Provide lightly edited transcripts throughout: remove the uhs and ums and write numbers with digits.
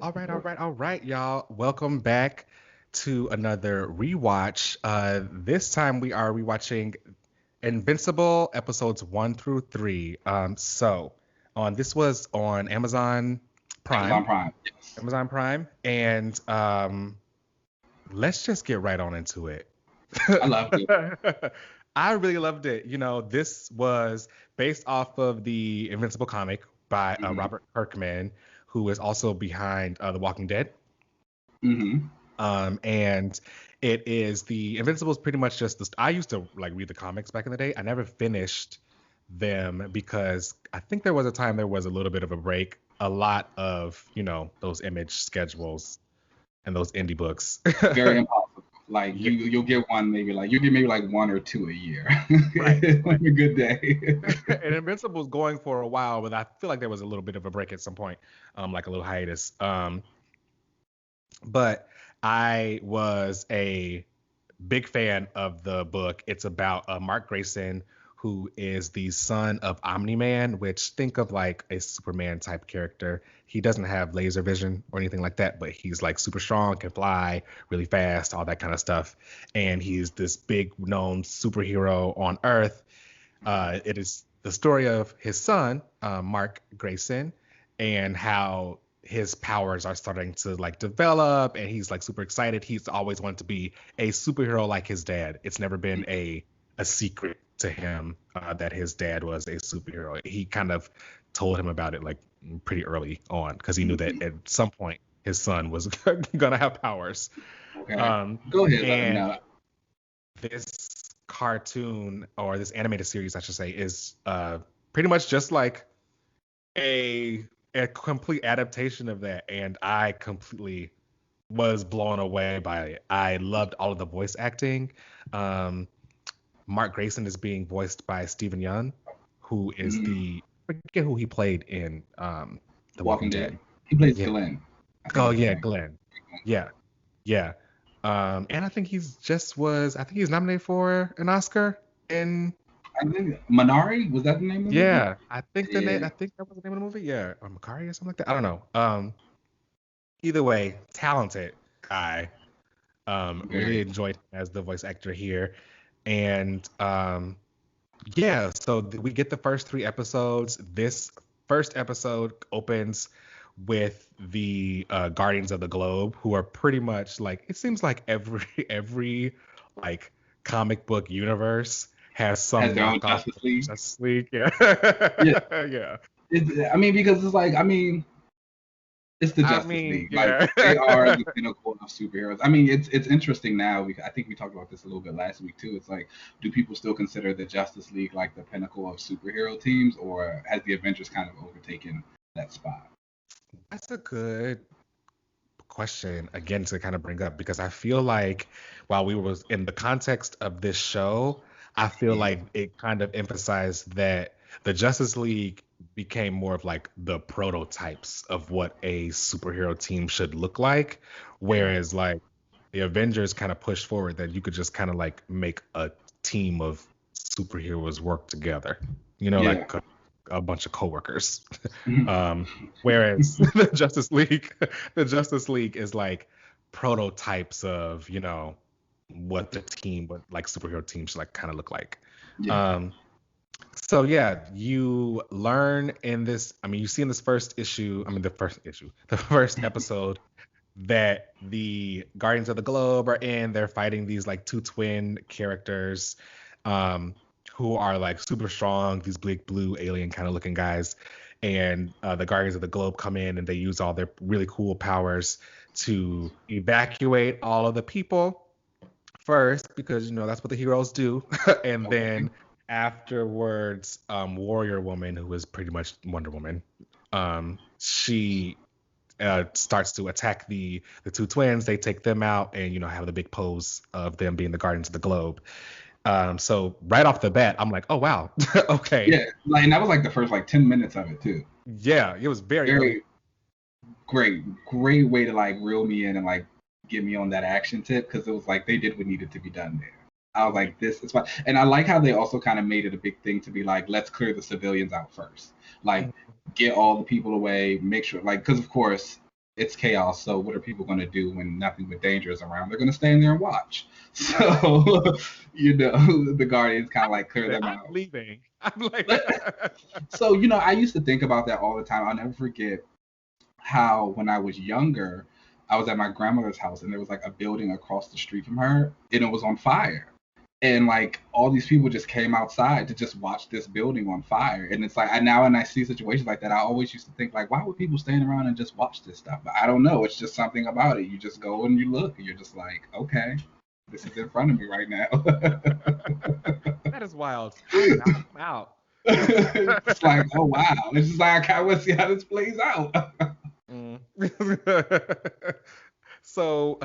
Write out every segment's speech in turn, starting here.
All right, y'all. Welcome back to another rewatch. This time we are rewatching Invincible episodes 1 through 3. On this was on Amazon Amazon Prime, Prime. Yes. and let's just get right on into it. I loved it. I really loved it. This was based off of the Invincible comic by hmm Robert Kirkman, who is also behind The Walking Dead. hmm And it is the Invincible is pretty much just this. I used to like read the comics back in the day. I never finished them because I think there was a time there was a little bit of a break. A lot of, those image schedules and those indie books. Very impossible. Like Yeah, you'll get one you'll get maybe like one or two a year. right, right. On a good day. And Invincible was going for a while, but I feel like there was a little bit of a break at some point, like a little hiatus. But I was a big fan of the book. It's about Mark Grayson, who is the son of Omni-Man, which think of like a Superman type character. He doesn't have laser vision or anything like that, but he's like super strong, can fly really fast, all that kind of stuff. And he's this big known superhero on Earth. It is the story of his son, Mark Grayson, and how his powers are starting to like develop, and he's like super excited. He's always wanted to be a superhero like his dad. It's never been a secret to him that his dad was a superhero. He kind of told him about it like pretty early on because he knew that at some point his son was gonna have powers. Okay. Um, Go ahead, let him and know. this cartoon or this animated series, I should say, is pretty much just like a complete adaptation of that, and I completely was blown away by it. I loved all of the voice acting. Um, Mark Grayson is being voiced by Stephen Young, who is Mm, I forget who he played in The Walking Walking Dead. Dead. He plays Yeah. Glenn. I think Oh is his yeah, name. Glenn. Yeah, yeah. And I think I think he's nominated for an Oscar. And I think Minari, was that the name of the movie? yeah, Yeah. I think that was the name of the movie. Yeah, or Makari or something like that. I don't know. Either way, talented guy. Really Very. enjoyed him as the voice actor here. And yeah, so we get the first 3 episodes. This first episode opens with the Guardians of the Globe, who are pretty much like, it seems like every like comic book universe has Has some their own knockoff Justice League. Justice League. Yeah. Yeah. Yeah. I mean, because it's like, I mean, it's the I Justice mean, League. Like yeah. they are the pinnacle of superheroes. I mean, it's interesting now. I think we talked about this a little bit last week too. It's like, do people still consider the Justice League like the pinnacle of superhero teams, or has the Avengers kind of overtaken that spot? That's a good question again to kind of bring up because I feel like while we was in the context of this show, I feel Yeah, like it kind of emphasized that the Justice League became more of like the prototypes of what a superhero team should look like, yeah, whereas like the Avengers kind of pushed forward that you could just kind of like make a team of superheroes work together, yeah. like a bunch of coworkers. Mhm. Um, Whereas the Justice League is like prototypes of, what what like superhero teams should like kind of look like. Yeah. Um, so yeah, you learn in this, I mean, you see in this first issue, I mean the first episode that the Guardians of the Globe are they're fighting these like two twin characters, um, who are like super strong, these big blue alien kind of looking guys. And the Guardians of the Globe come in and they use all their really cool powers to evacuate all of the people first, because that's what the heroes do. And Okay. then afterwards, Warrior Woman, who is pretty much Wonder Woman, she starts to attack the two twins. They take them out, and have the big pose of them being the Guardians of the Globe. So right off the bat, I'm like, oh wow, okay, Yeah. Like, and that was like the first like 10 minutes of it too. yeah, it was very early. Very great way to like reel me in and like get me on that action tip because it was like they did what needed to be done there. I was like, this is fine. And I like how they also kind of made it a big thing to be like, let's clear the civilians out first. Like, get all the people away, make sure, like, because of course, it's chaos. So what are people going to do when nothing but danger is around? They're going to stay in there and watch. So, the Guardians kind of like clear them I'm out. leaving. I'm like, So, I used to think about that all the time. I'll never forget how when I was younger, I was at my grandmother's house and there was like a building across the street from her and it was on fire. And like all these people just came outside to just watch this building on fire. And it's like when I see situations like that, I always used to think like, why would people stand around and just watch this stuff? But I don't know. It's just something about it. You just go and you look and you're just like, okay, this is in front of me right now. that is wild. I'm out. It's like, oh wow. It's just like I want to see how this plays out. Mm. So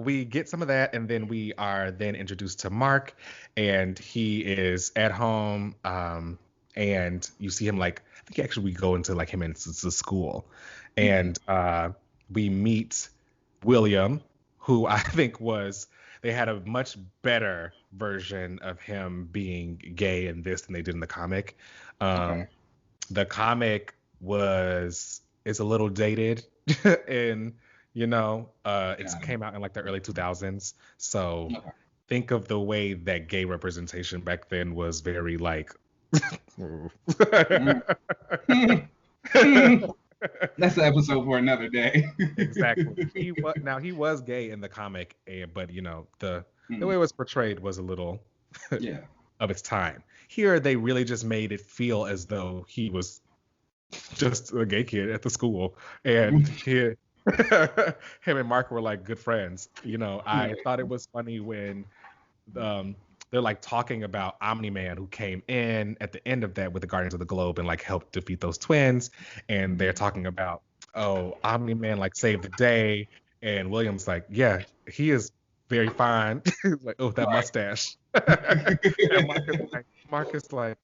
we get some of that, and then we are then introduced to Mark, and he is at home, and you see him like I think actually we go into like him into the school, and we meet William, who I think was they had a much better version of him being gay in this than they did in the comic. Okay. Um, the comic was is a little dated and it Yeah. came out in like the early 2000s, so Okay. think of the way that gay representation back then was very like Mm. That's an episode for another day. exactly. He was gay in the comic, but the way it was portrayed was a little Yeah. of its time. Here they really just made it feel as though he was just a gay kid at the school, and him and Mark were like good friends. I thought it was funny when um, they're like talking about Omni-Man who came in at the end of that with the Guardians of the Globe and like helped defeat those twins, and they're talking about Omni-Man like saved the day, and William's like, yeah, he is very fine. He's like, oh, that Right. mustache. And Marcus like,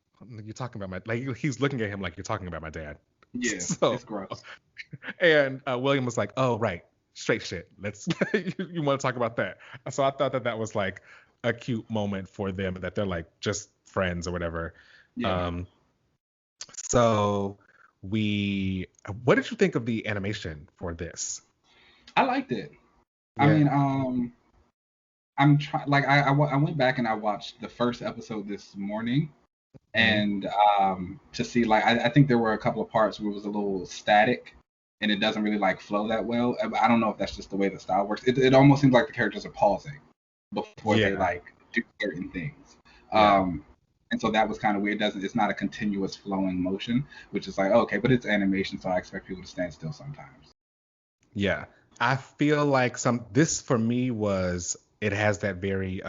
you're talking about my like he's looking at him like you're talking about my dad. Yeah, So it's gross. and William was like, oh right, straight shit. Let's you want to talk about that. So I thought that was like a cute moment for them that they're like just friends or whatever. Yeah, Um, so we what did you think of the animation for this? I liked it. I Yeah. mean, I'm trying. Like, I went back and I watched the first episode this morning, Mhm. and to see like I think there were a couple of parts where it was a little static, and it doesn't really like flow that well. I don't know if that's just the way the style works. It almost seems like the characters are pausing before they Yeah. like do certain things. Yeah. Um, and so that was kind of weird. It's not a continuous flowing motion, which is like okay, but it's animation, so I expect people to stand still sometimes. Yeah. I feel like this for me was it has that very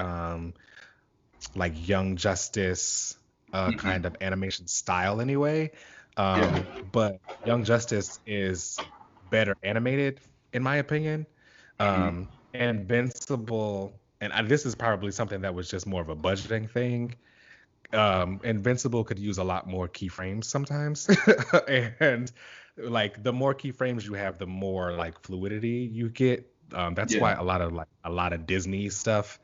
like Young Justice Hmm. kind of animation style anyway. Yeah, But Young Justice is better animated in my opinion. hmm, Invincible, and this is probably something that was just more of a budgeting thing. Invincible could use a lot more keyframes sometimes, and like the more keyframes you have, the more like fluidity you get. That's why yeah, a lot of Disney stuff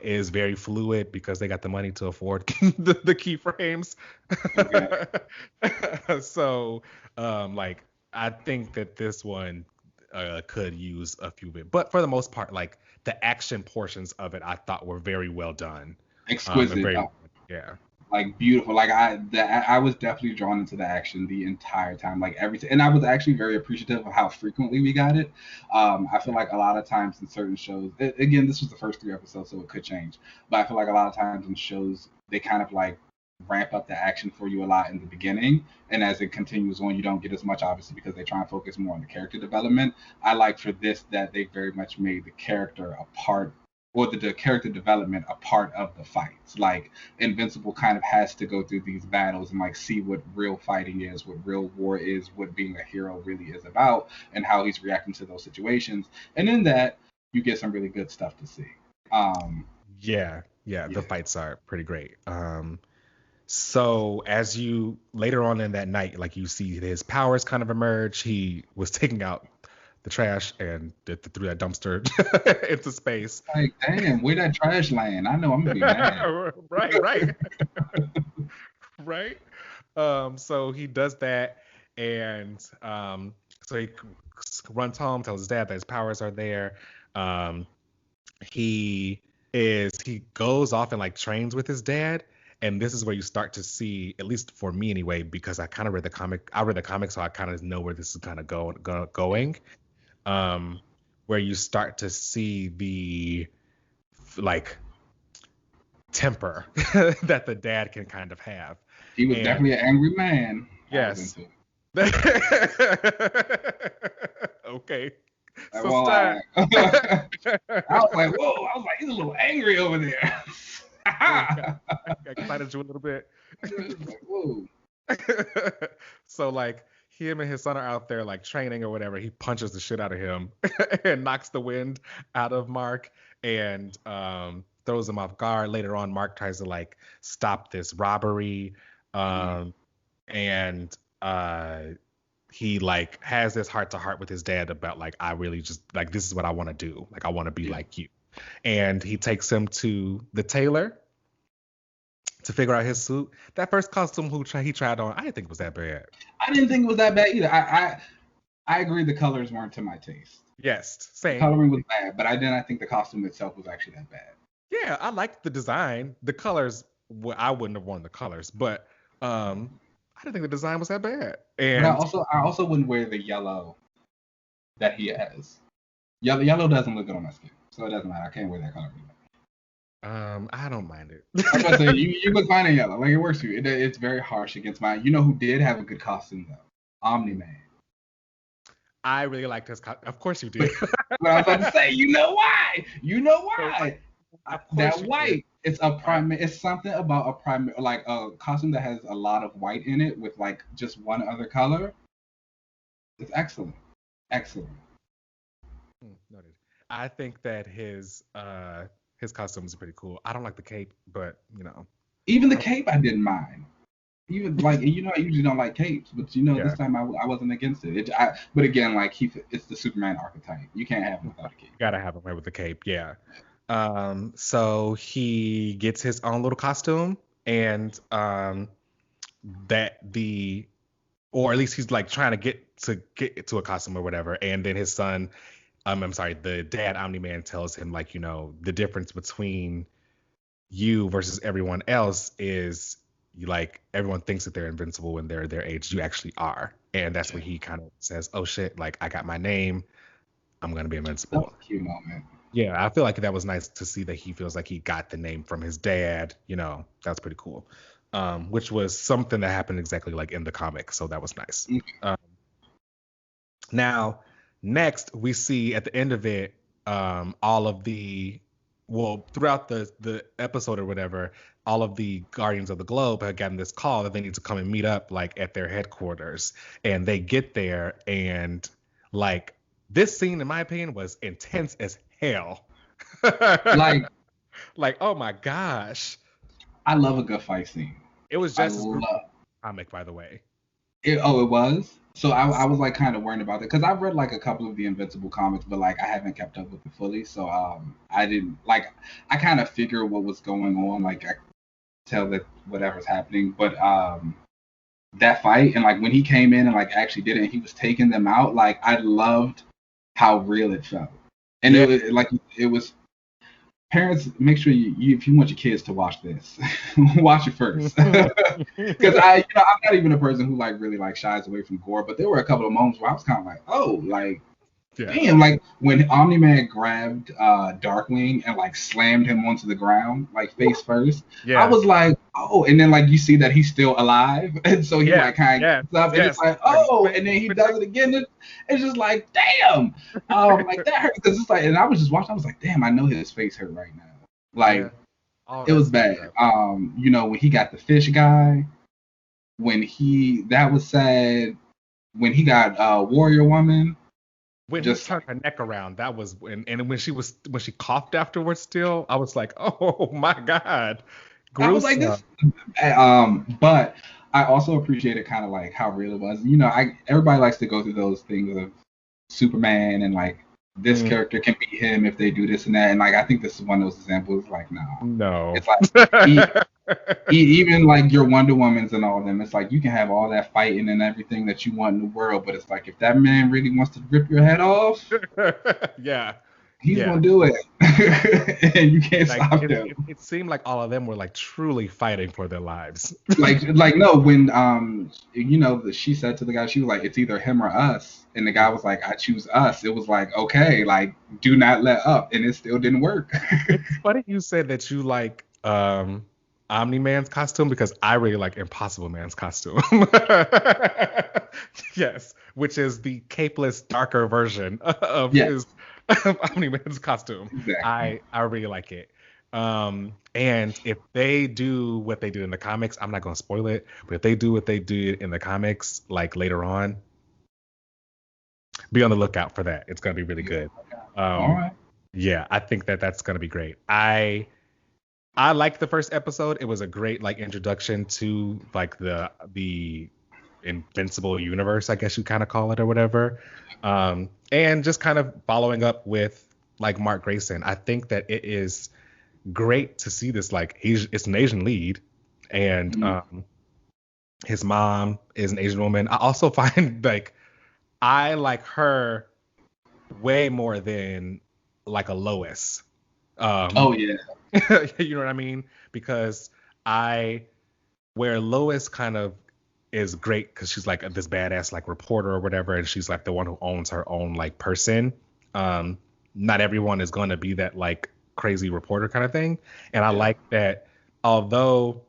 is very fluid because they got the money to afford the keyframes. okay, So, like I think that this one could use a few bit, but for the most part, like the action portions of it, I thought were very well done. And exquisite. very yeah. Like beautiful. Like I was definitely drawn into the action the entire time. Like everything, and I was actually very appreciative of how frequently we got it. I feel Yeah. like a lot of times in certain shows, again, this was the first 3 episodes, so it could change. But I feel like a lot of times in shows, they kind of like ramp up the action for you a lot in the beginning, and as it continues on, you don't get as much, obviously, because they try and focus more on the character development. I like for this that they very much made the character a part, or the character development a part of the fights. Like Invincible kind of has to go through these battles and like see what real fighting is, what real war is, what being a hero really is about, and how he's reacting to those situations. And in that, you get some really good stuff to see. Um, Yeah, yeah, the yeah, fights are pretty great. So as you later on in that night, like you see his powers kind of emerge. He was taking out the trash and threw that dumpster into space. like damn, where that trash land? I know I'm gonna be mad. Right, right, right. So he does that, and so he runs home, tells his dad that his powers are there. Um, he he goes off and like trains with his dad, and this is where you start to see, at least for me anyway, because I kind of read the comic. I read the comic, so I kind of know where this is kind of going. Um, where you start to see the like temper that the dad can kind of have. He was And definitely an angry man. yes. Okay. I So won't start. lie. I was like, whoa! I was like, he's a little angry over there. I excited you a little bit. Like, whoa. So like him and his son are out there like training or whatever. He punches the shit out of him and knocks the wind out of Mark and throws him off guard. Later on, Mark tries to like stop this robbery, and he like has this heart to heart with his dad about like, I really just like, this is what I want to do. Like, I want to be like you. And he takes him to the tailor to figure out his suit. That first costume he tried on, I didn't think it was that bad. I didn't think it was that bad either. I agree the colors weren't to my taste. Yes, same. The coloring was bad, but I did not think the costume itself was actually that bad. Yeah, I liked the design. The colors, I wouldn't have worn the colors, but I didn't think the design was that bad. And but I also wouldn't wear the yellow that he has. Yellow doesn't look good on my skin, so it doesn't matter. I can't wear that color anymore. I don't mind it. I was about to say, you look fine in yellow. Like, it works for you. It's very harsh against mine. You know who did have a good costume, though? Omni-Man. I really liked his costume. Of course you did. But I was about to say, you know why? You know why? That white, it's something about a primary, like a costume that has a lot of white in it with like just one other color. It's excellent. Excellent. Noted. I think that his costume is pretty cool. I don't like the cape, but you know. Even the cape I didn't mind. Even like, you know, I usually don't like capes, but you know, this time I wasn't against it. But again, like it's the Superman archetype. You can't have him without a cape. You gotta have him right with the cape, yeah. So he gets his own little costume, and or at least he's like trying to get to a costume or whatever, and then his son. I'm sorry, the dad Omni-Man tells him like, you know, the difference between you versus everyone else is you like everyone thinks that they're invincible when they're their age. You actually are. And that's when he kind of says, oh shit, like I got my name. I'm going to be invincible. That's a cute moment. Yeah, I feel like that was nice to see that he feels like he got the name from his dad. You know, that's pretty cool. Which was something that happened exactly like in the comic. So that was nice. Now, next, we see at the end of it, all of throughout the episode or whatever, all of the Guardians of the Globe have gotten this call that they need to come and meet up like at their headquarters. And they get there, and like this scene, in my opinion, was intense as hell. like, oh my gosh. I love a good fight scene. It was just comic, by the way. It was? So I was like kind of worried about it because I've read like a couple of the Invincible comics, but like I haven't kept up with it fully. So I didn't like, I kind of figure what was going on. Like I tell that whatever's happening, but that fight and like when he came in and like actually did it and he was taking them out, like I loved how real it felt. And it was parents, make sure you if you want your kids to watch this, watch it first. Because I'm not even a person who like really like shies away from gore, but there were a couple of moments where I was kind of like, oh, like, damn, like when Omni-Man grabbed Darkwing and like slammed him onto the ground, like face first. I was like, oh, and then like you see that he's still alive, and so he like kind of and it's like, oh, and then he does it again. And it's just like, damn, like that hurt because it's like, and I was just watching, I was like, damn, I know his face hurt right now, like it was bad. You know, when he got the fish guy, that was sad. When he got Warrior Woman. When he turned her neck around, that was and when she coughed afterwards still, I was like, oh my God. Gruesome. I was like this. But I also appreciated kind of like how real it was. You know, everybody likes to go through those things of Superman and like this character can beat him if they do this and that. And like I think this is one of those examples like no. No. It's like Even like your Wonder Womans and all of them, it's like you can have all that fighting and everything that you want in the world, but it's like if that man really wants to rip your head off, Yeah. he's Yeah. gonna do it, and you can't Like stop him. it seemed like all of them were like truly fighting for their lives. Like no, when she said to the guy, she was like, it's either him or us, and the guy was like, I choose us. It was like, okay, like do not let up, and it still didn't work. It's funny you said that you like Omni Man's costume because I really like Impossible Man's costume. Yes, which is the capeless, darker version of Yes, his Omni Man's costume. exactly. I really like it. And if they do what they did in the comics, I'm not gonna spoil it, but if they do what they did in the comics, like later on, be on the lookout for that. It's gonna be really good. All Um, right. yeah, I think that that's gonna be great. I liked the first episode. It was a great like introduction to like the Invincible universe, I guess you kind of call it or whatever. And just kind of following up with like Mark Grayson. I think that it is great to see this like it's an Asian lead and Mm. his mom is an Asian woman. I also find like I like her way more than like a Lois. Oh Um, yeah. you know what I mean? Because I where Lois kind of is great because she's like this badass like reporter or whatever, and she's like the one who owns her own like person. Um, Not everyone is going to be that like crazy reporter kind of thing, and I Yeah. like that. Although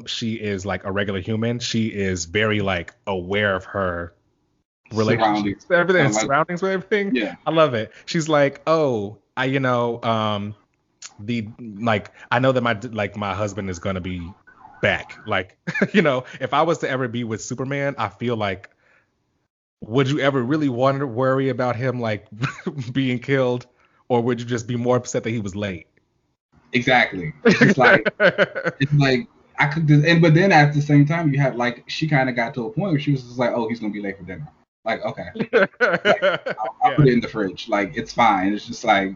she is like a regular human, she is very like aware of her relationships, Surroundings. everything, I and like. surroundings with everything. Yeah. I love it. She's like, oh, the like I know that my husband is gonna be back. Like, if I was to ever be with Superman, I feel like would you ever really want to worry about him like being killed, or would you just be more upset that he was late? Exactly. It's like I could just, and but then at the same time you have like she kind of got to a point where she was just like, oh, he's gonna be late for dinner. Like okay, like I'll Yeah. put it in the fridge. Like it's fine. It's just like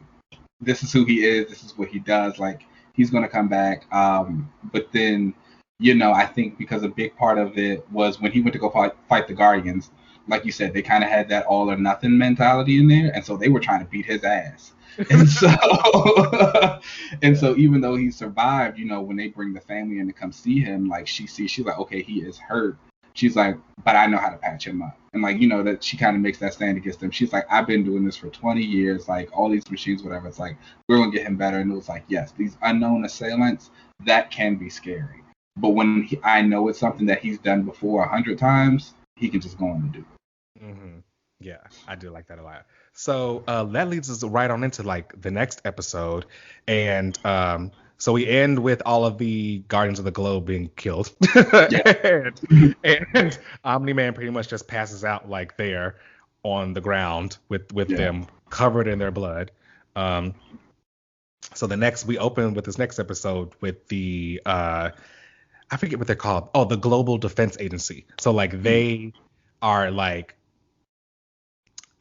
this is who he is. This is what he does. Like he's gonna come back. But then I think because a big part of it was when he went to go fight the Guardians. Like you said, they kind of had that all or nothing mentality in there, and so they were trying to beat his ass. And so, and Yeah. so, even though he survived, when they bring the family in to come see him, like she's like, okay, he is hurt. She's like, but I know how to patch him up. And like, that she kind of makes that stand against them. She's like, I've been doing this for 20 years, like all these machines, whatever. It's like, we're going to get him better. And it was like, yes, these unknown assailants, that can be scary. But when I know it's something that he's done before 100 times, he can just go on and do it. Yeah, I do like that a lot. So that leads us right on into like the next episode, and so we end with all of the Guardians of the Globe being killed, Yeah. and Omni Man pretty much just passes out like there on the ground with Yeah. them covered in their blood. Um, so we open with this next episode with the I forget what they're called. Oh, the Global Defense Agency. So like they are like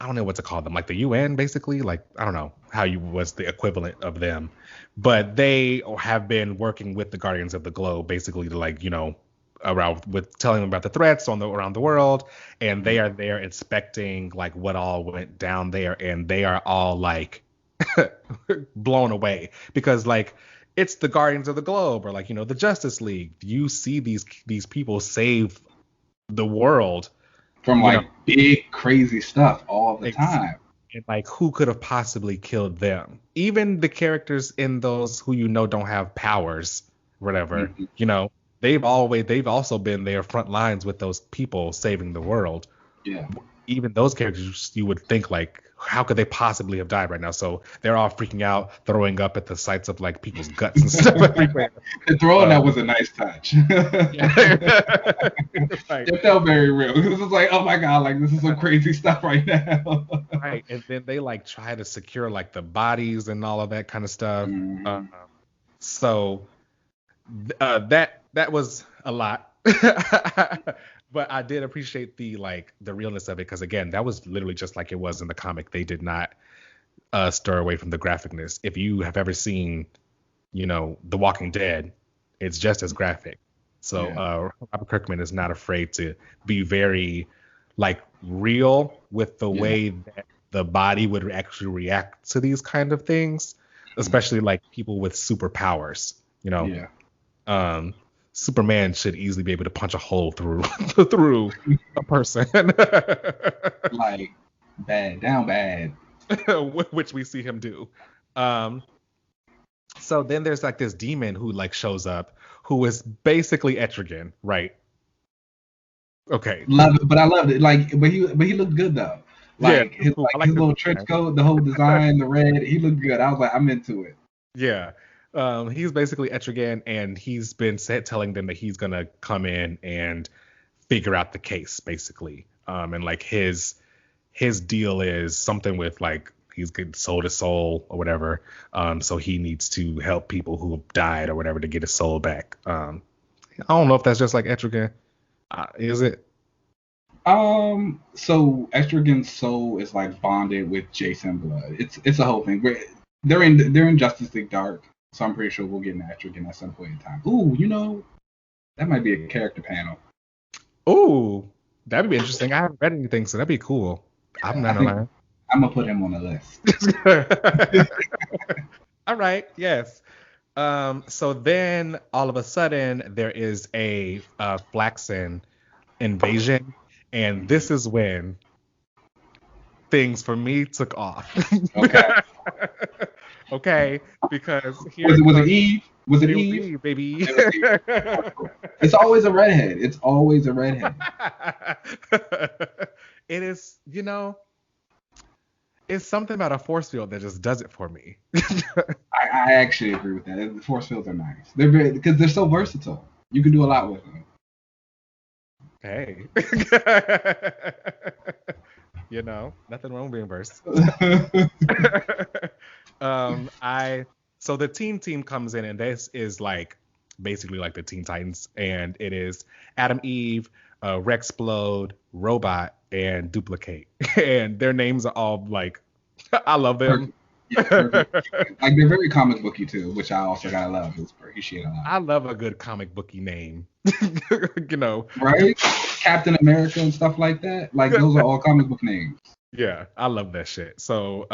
I don't know what to call them, like the UN, basically. Like I don't know how you was the equivalent of them, but they have been working with the Guardians of the Globe, basically to like around with telling them about the threats around the world, and they are there inspecting like what all went down there, and they are all like blown away because like it's the Guardians of the Globe or like the Justice League. You see these people save the world, From you know. like big crazy stuff all the time. And like who could have possibly killed them? Even the characters in those who don't have powers, whatever, Mhm. they've also been there front lines with those people saving the world. Yeah. Even those characters you would think like how could they possibly have died right now? So they're all freaking out, throwing up at the sights of like people's guts and stuff everywhere. The throwing that was a nice touch. Yeah. Right. It felt very real. It was like, oh my god, like this is some crazy stuff right now. Right. And then they like try to secure like the bodies and all of that kind of stuff. Mhm. So that was a lot. But I did appreciate the realness of it because again, that was literally just like it was in the comic. They did not stir away from the graphicness. If you have ever seen The Walking Dead, it's just as graphic. So Yeah. Robert Kirkman is not afraid to be very like real with the Yeah. way that the body would actually react to these kind of things, Mhm. especially like people with superpowers. You know, Yeah. um, Superman should easily be able to punch a hole through through a person, Like bad, down bad. which we see him do. Um, so then there's like this demon who like shows up, who is basically Etrigan, right? Okay, Love it, but I loved it. But he looked good though. yeah, Like his cool. I like like his this little trench design. coat, the whole design, the red. He looked good. I was like, I'm into it. Yeah. He's basically Etrigan, and he's been telling them that he's gonna come in and figure out the case, basically. And like his deal is something with like he's getting soul to soul or whatever. So he needs to help people who have died or whatever to get his soul back. I don't know if that's just like Etrigan. Is it? So Estrigan's soul is like bonded with Jason Blood. It's a whole thing. They're in Justice League Dark, so I'm pretty sure we'll get an Estrigan at some point in time. Ooh, that might be a character panel. Ooh, that'd be interesting. I haven't read anything, so that'd be cool. I'm Yeah, not I think gonna I'm gonna put him on the list. lie. All right, yes. So then all of a sudden there is a Flaxen invasion, and this is when things for me took off. Okay. Okay, because Was here it was it comes Eve? Was it it was Eve? Eve, baby. It was Eve. Okay. It's always a redhead. It's always a redhead. It is, it's something about a force field that just does it for me. I actually agree with that. The force fields are nice. They're very because they're so versatile. You can do a lot with them. Hey. Nothing wrong with being versed. I so the teen team comes in, and this is like basically like the Teen Titans, and it is Adam Eve, Rexplode, Robot, and Duplicate, and their names are all like I love them. Perfect. Yeah, perfect. Like they're very comic booky too, which I also gotta love. It's appreciate a lot. I love a good comic booky name. you know, Right? Captain America and stuff like that. Like those are all comic book names. Yeah, I love that shit. So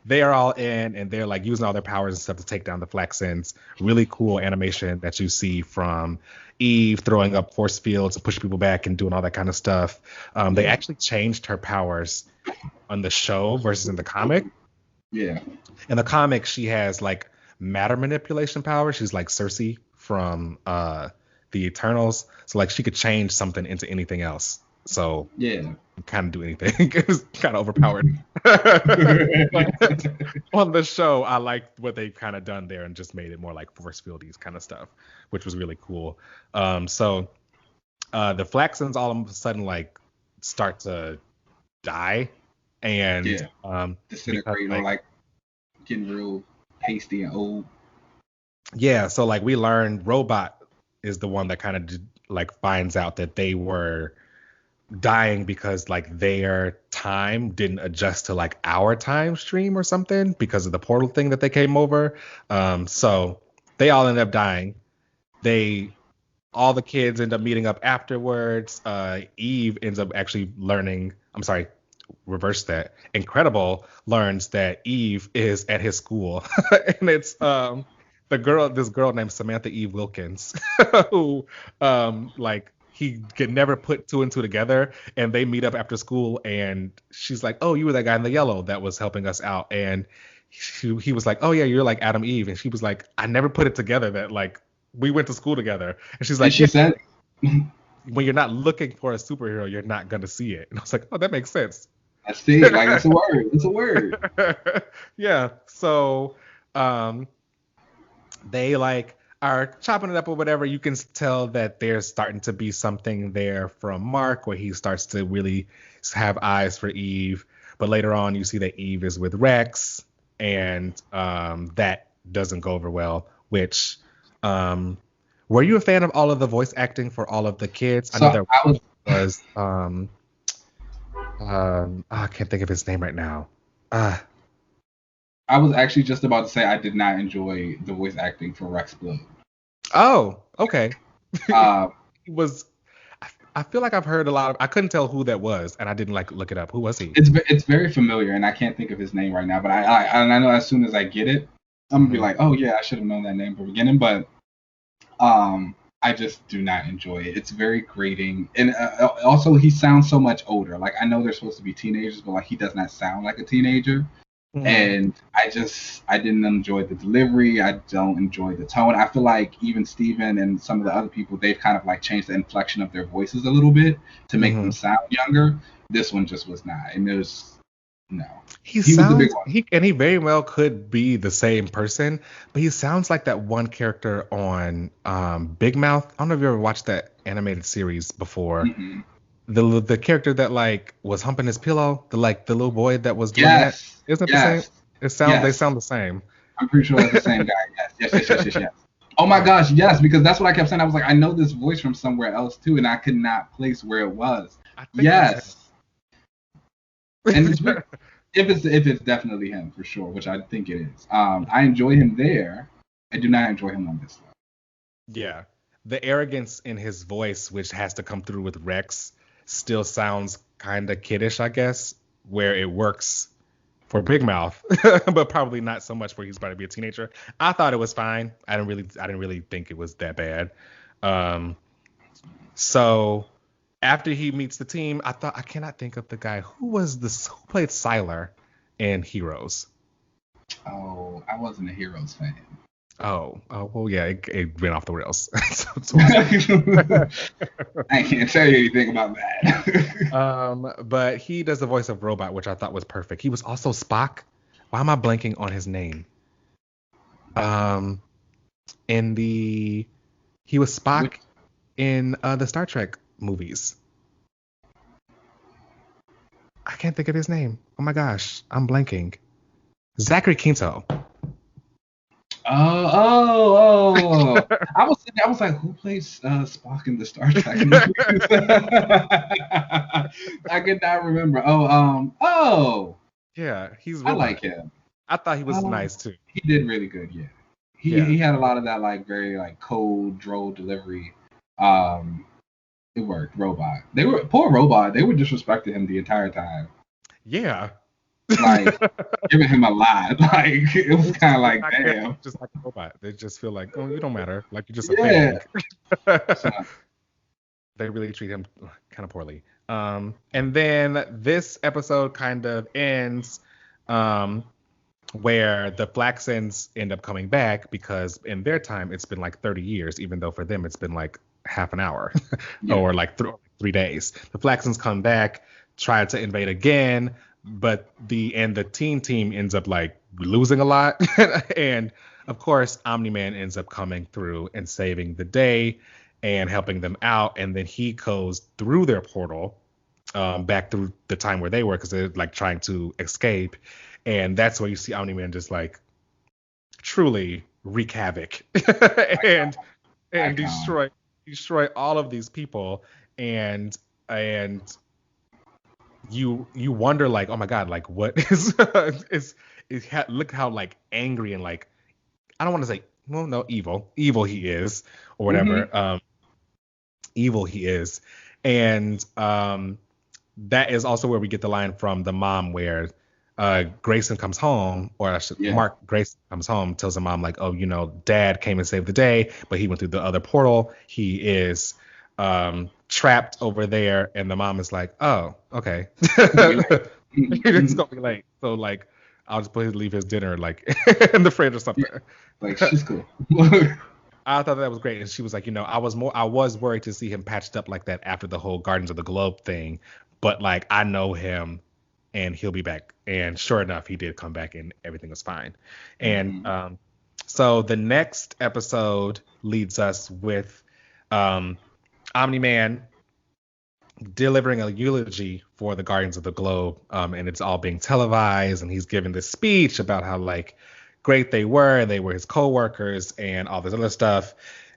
they are all in, and they're like using all their powers and stuff to take down the Flaxens. Really cool animation that you see from Eve throwing up force fields and pushing people back and doing all that kind of stuff. They Yeah. actually changed her powers on the show versus in the comic. Yeah. In the comic, she has like matter manipulation power. She's like Cersei from the Eternals. So like she could change something into anything else. So Yeah. kind of do anything. It was kind of overpowered. But on the show, I liked what they kind of done there and just made it more like force fieldies kind of stuff, which was really cool. So the Flaxens all of a sudden like start to die, and Yeah. because Disintegrating or like like getting real pasty and old. yeah, so like we learned Robot is the one that kind of like finds out that they were dying because like their time didn't adjust to like our time stream or something because of the portal thing that they came over. So they all ended up dying. They all the kids end up meeting up afterwards. Eve ends up actually learning. I'm sorry, reverse that. Incredible learns that Eve is at his school, and it's this girl named Samantha Eve Wilkins, who like he could never put two and two together, and they meet up after school, and she's like, "Oh, you were that guy in the yellow that was helping us out," and he was like, "Oh yeah, you're like Adam Eve," and she was like, "I never put it together that like we went to school together," and she's And like, she "Yeah." said, When you're not looking for a superhero, you're not gonna see it. And I was like, oh, that makes sense. I see, like it's a word. It's a word. Yeah. So um they like are chopping it up or whatever. You can tell that there's starting to be something there from Mark where he starts to really have eyes for Eve. But later on you see that Eve is with Rex, and that doesn't go over well, which were you a fan of all of the voice acting for all of the kids? I know So there I was was I can't think of his name right now. Uh I was actually just about to say I did not enjoy the voice acting for Rex Blood. Oh, okay. Uh, He was. I feel like I've heard a lot of. I couldn't tell who that was, and I didn't like look it up. Who was he? it's very familiar, and I can't think of his name right now. But I know as soon as I get it, I'm gonna be like, oh yeah, I should have known that name from the beginning. But I just do not enjoy it. It's very grating, and also he sounds so much older. Like I know they're supposed to be teenagers, but like he does not sound like a teenager. And I didn't enjoy the delivery. I don't enjoy the tone. I feel like even Steven and some of the other people, they've kind of like changed the inflection of their voices a little bit to make them sound younger. This one just was not. And it was no. He was the big one. He very well could be the same person, but he sounds like that one character on Big Mouth. I don't know if you ever watched that animated series before. Mm-hmm. The character that like was humping his pillow, the little boy that was doing that. Isn't it the same? They sound the same. I'm pretty sure that's the same guy. Yes. Oh my gosh, yes, because that's what I kept saying. I was like, I know this voice from somewhere else too, and I could not place where it was. Yes. And it's if it's definitely him for sure, which I think it is. I enjoy him there. I do not enjoy him on this one. Yeah. The arrogance in his voice, which has to come through with Rex, still sounds kind of kiddish, I guess, where it works for Big Mouth, but probably not so much where he's about to be a teenager. I thought it was fine. I didn't really think it was that bad. So after he meets the team, I cannot think of the guy who played Sylar in Heroes. Oh, I wasn't a Heroes fan. Oh, well, yeah, it went off the rails. I can't tell you anything about that. But he does the voice of Robot, which I thought was perfect. He was also Spock. Why am I blanking on his name? He was Spock in the Star Trek movies. I can't think of his name. Oh my gosh, I'm blanking. Zachary Quinto. Oh! I was like, who plays Spock in the Star Trek movies? I could not remember. Yeah, he's. I like him. I thought he was nice too. He did really good. Yeah, he had a lot of that like very like cold, droll delivery. It worked. Robot. Poor Robot. They were disrespecting him the entire time. Yeah. Like giving him a lot. Like it was kind of like damn. Just like a robot. They just feel like, oh, you don't matter. Like you're just a thing. They really treat him kind of poorly. And then this episode kind of ends where the Flaxens end up coming back because in their time it's been like 30 years, even though for them it's been like half an hour or like 3 days. The Flaxens come back, try to invade again. But the teen team ends up like losing a lot. And of course, Omni-Man ends up coming through and saving the day and helping them out. And then he goes through their portal back through the time where they were because they're like trying to escape. And that's where you see Omni-Man just like truly wreak havoc and destroy all of these people. And you wonder like, oh my god, like what is look how like angry and like I don't want to say evil he is or whatever. Evil he is. And that is also where we get the line from the mom where Grayson comes home, or Mark Grayson comes home, tells the mom like, oh, dad came and saved the day, but he went through the other portal. He is trapped over there, and the mom is like, oh, okay. It's gonna be late. So like I'll just leave his dinner like in the fridge or something. Like she's cool. I thought that was great. And she was like, I was worried to see him patched up like that after the whole Guardians of the Globe thing. But like I know him and he'll be back. And sure enough, he did come back and everything was fine. And so the next episode leads us with Omni-Man delivering a eulogy for the Guardians of the Globe, and it's all being televised, and he's giving this speech about how like great they were his co-workers and all this other stuff,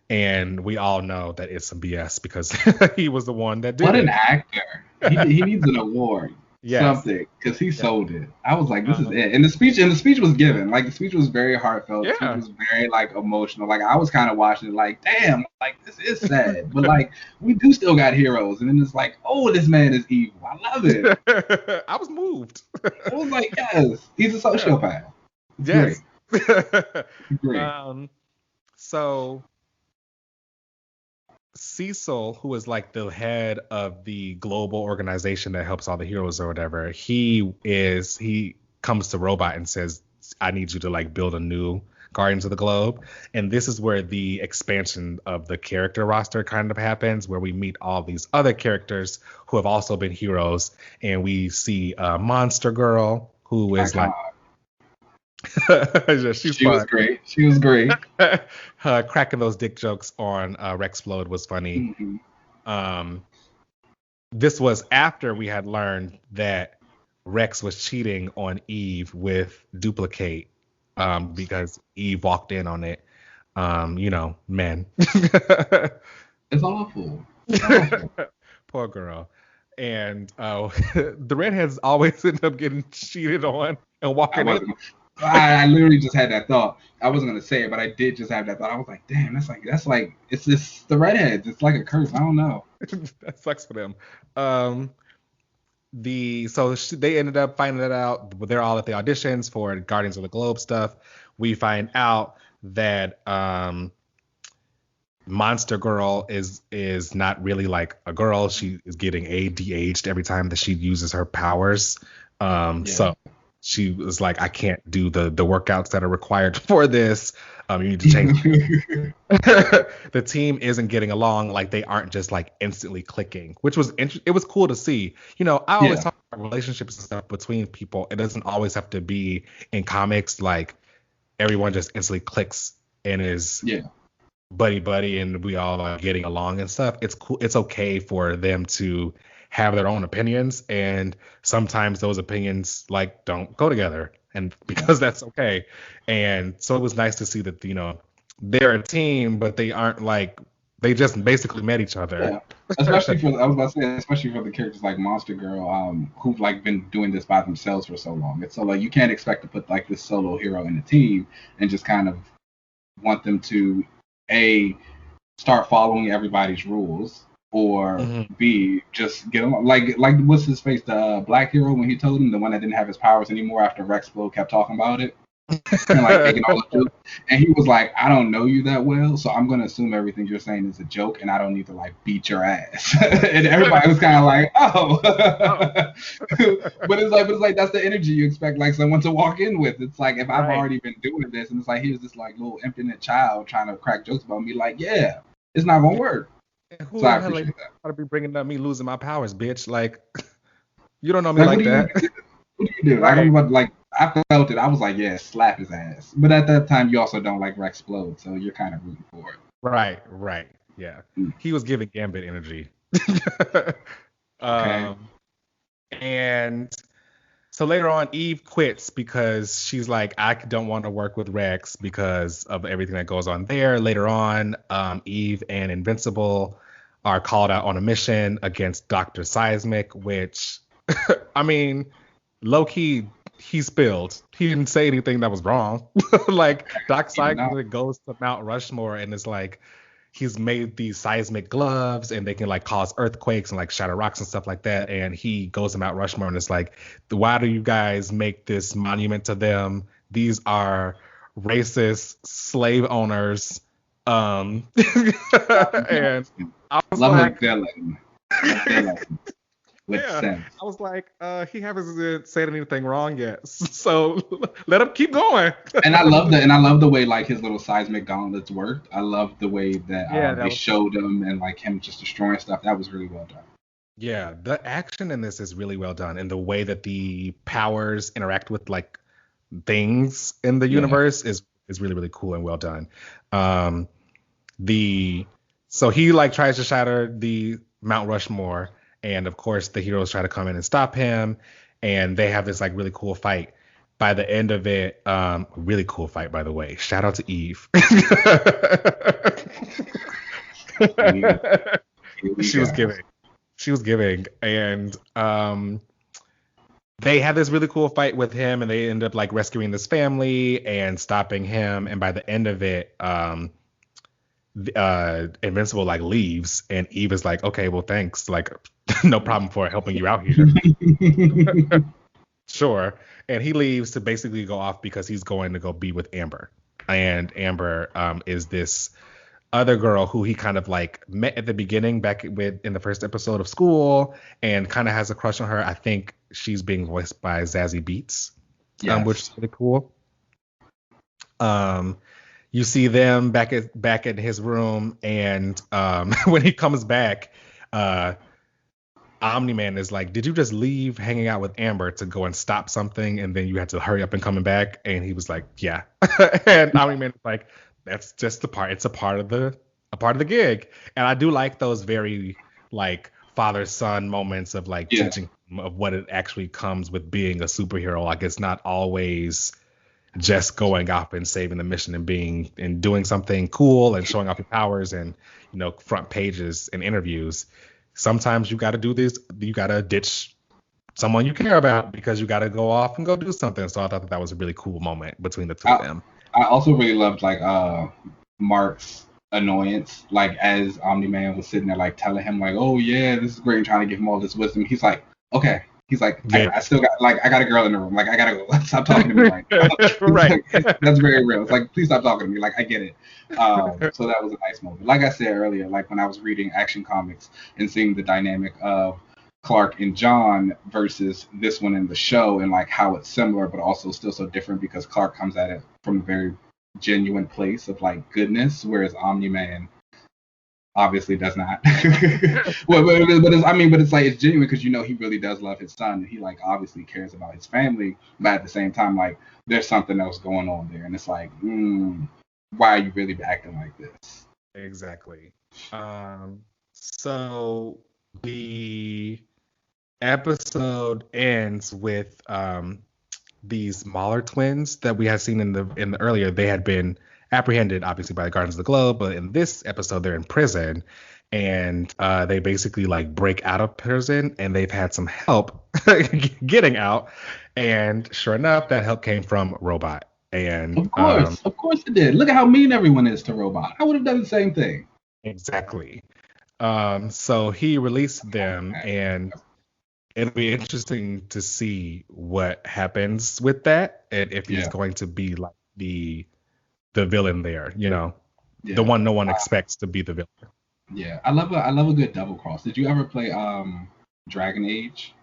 and we all know that it's some BS because he was the one that did What an actor. He needs an award. Yes. something, because he Yeah. sold it. I was like, this is Um, it. And the speech was given. Like the speech was very heartfelt. The speech yeah. was very like emotional. Like I was kind of watching it like, damn, like this is sad. But like we do still got heroes. And then it's like, oh, this man is evil. I love it. I was moved. It was like, yes, he's a Yeah. sociopath. It's great. Yes. It's great. um, so Cecil, who is like the head of the global organization that helps all the heroes or whatever, he comes to Robot and says, I need you to like build a new Guardians of the Globe. And this is where the expansion of the character roster kind of happens, where we meet all these other characters who have also been heroes. And we see Monster Girl, who My is like God. she's She was fun. great. She was great. Cracking those dick jokes on Rexplode was funny. Hmm. Um, this was after we had learned that Rex was cheating on Eve with Duplicate, because Eve walked in on it. Men. It's awful. It's awful. Poor girl. And the redheads always end up getting cheated on and I walking in. wasn't. I literally just had that thought. I wasn't gonna say it, but I did just have that thought. I was like, damn, that's like it's just the redheads. It's like a curse. I don't know. That sucks for them. Um, they ended up finding that out. They're all at the auditions for Guardians of the Globe stuff. We find out that Monster Girl is not really like a girl. She is getting ADHD every time that she uses her powers. Yeah. So she was like, I can't do the workouts that are required for this. You need to change. The team isn't getting along. Like they aren't just like instantly clicking, which was it was cool to see. I always Yeah. talk about relationships and stuff between people. It doesn't always have to be in comics. Like everyone just instantly clicks and is Yeah. buddy and we all are getting along and stuff. It's cool. It's okay for them to have their own opinions, and sometimes those opinions like don't go together, and because that's okay. And so it was nice to see that they're a team, but they aren't like they just basically met each other. Yeah. Especially for I was about to say, especially for the characters like Monster Girl, who've like been doing this by themselves for so long. It's so like you can't expect to put like this solo hero in a team and just kind of want them to a start following everybody's rules, or Mhm. B just get along. Like what's his face, the black hero, when he told him, the one that didn't have his powers anymore after Rexplode kept talking about it and like making all the jokes. And he was like, I don't know you that well, so I'm gonna assume everything you're saying is a joke, and I don't need to like beat your ass. And everybody was kind of like, oh. But it's like that's the energy you expect like someone to walk in with. It's like if I've Right. already been doing this, and it's like here's this like little impudent child trying to crack jokes about me, like yeah, it's not gonna work. And who So I the hell are appreciate you that. to be bringing up me losing my powers, bitch? Like you don't know me Like, what like do you that. what do you do? Like, I'm Right. about like I felt it. I was like, yeah, slap his ass. But at that time, you also don't like Rexplode, so you're kind of rooting for it. Right. Right. Yeah. Mm. He was giving Gambit energy. Okay. um, and so later on, Eve quits because she's like, I don't want to work with Rex because of everything that goes on there. Later on, Eve and Invincible are called out on a mission against Dr. Seismic, which, I mean, low key, he spilled. He didn't say anything that was wrong. Like, Doc Even now, Seismic goes to Mount Rushmore and is like, he's made these seismic gloves and they can like cause earthquakes and like shatter rocks and stuff like that. And he goes to Mount Rushmore and it's like, why do you guys make this monument to them? These are racist slave owners. And I was love a like, villain. A villain with yeah, sense. I was like, he hasn't said anything wrong yet, so let him keep going. And I love the way like his little seismic gauntlets worked. I love the way that Yeah, that they was showed him and like him just destroying stuff. That was really well done. Yeah, the action in this is really well done, and the way that the powers interact with like things in the Yeah. universe is really really cool and well done. Um, the so he like tries to shatter the Mount Rushmore, and of course the heroes try to come in and stop him, and they have this like really cool fight. By the end of it, really cool fight by the way. Shout out to Eve. Here we go. Here we she was go. giving. She was giving, and they have this really cool fight with him, and they end up like rescuing this family and stopping him. And by the end of it, Invincible like leaves, and Eve is like, okay, well, thanks, like, no problem for helping you out here. Sure. And he leaves to basically go off because he's going to go be with Amber. And Amber is this other girl who he kind of like met at the beginning back with in the first episode of school and kind of has a crush on her. I think she's being voiced by Zazie Beetz, Yes. which is really cool. You see them back in his room, and when he comes back, Omni-Man is like, did you just leave hanging out with Amber to go and stop something, and then you had to hurry up and coming back? And he was like, yeah. And Omni-Man is like, that's just the part. It's a part of the gig. And I do like those very like father-son moments of like teaching him of what it actually comes with being a superhero. Like it's not always just going off and saving the mission and doing something cool and showing off your powers and, you know, front pages and interviews. Sometimes you got to do this. You got to ditch someone you care about because you got to go off and go do something. So I thought that was a really cool moment between the two of them. I also really loved like Mark's annoyance, like as Omni-Man was sitting there like telling him like, oh yeah, this is great, and trying to give him all this wisdom. He's like, okay. He's like, I still got I got a girl in the room. Like I gotta go. Stop talking to me. Right. Right. That's very real. It's like, please stop talking to me. Like I get it. So that was a nice moment. Like I said earlier, like when I was reading Action Comics and seeing the dynamic of Clark and John versus this one in the show, and like how it's similar but also still so different because Clark comes at it from a very genuine place of like goodness, whereas Omni-Man obviously does not. but it's like it's genuine because, you know, he really does love his son, and he like obviously cares about his family, but at the same time like there's something else going on there, and it's like, why are you really acting like this? Exactly. So the episode ends with these Mahler twins that we had seen in the earlier. They had been apprehended obviously by the Guardians of the Globe, but in this episode they're in prison, and they basically like break out of prison, and they've had some help getting out, and sure enough that help came from Robot. And of course it did. Look at how mean everyone is to Robot. I would have done the same thing. Exactly. So he released them, and it'll be interesting to see what happens with that, and if he's going to be like the villain there, you know, the one no one expects to be the villain. Yeah, I love a good double cross. Did you ever play Dragon Age?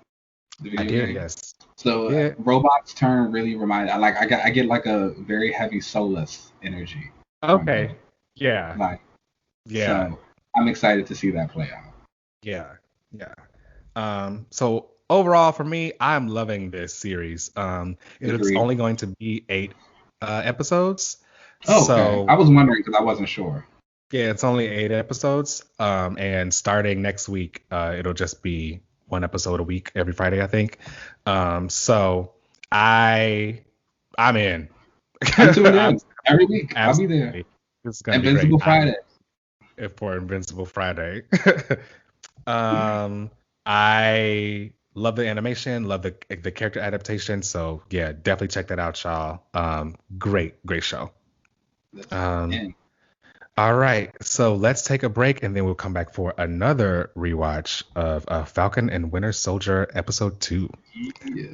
The video game? Yes. So Robot's turn really reminded. I get like a very heavy Solus energy. Okay. Yeah. Like. Yeah. So I'm excited to see that play out. Yeah. So overall for me, I'm loving this series. It's only going to be 8 episodes. Oh, okay. So I was wondering because I wasn't sure. Yeah, it's only 8 episodes. And starting next week, it'll just be 1 episode a week every Friday, I think. So I'm in. I'm tuned in every week. Absolutely. I'll be there. It's gonna Invincible be Friday. For Invincible Friday. I love the animation, love the character adaptation. So yeah, definitely check that out, y'all. Great show. All right, so let's take a break, and then we'll come back for another rewatch of Falcon and Winter Soldier episode 2. Yeah.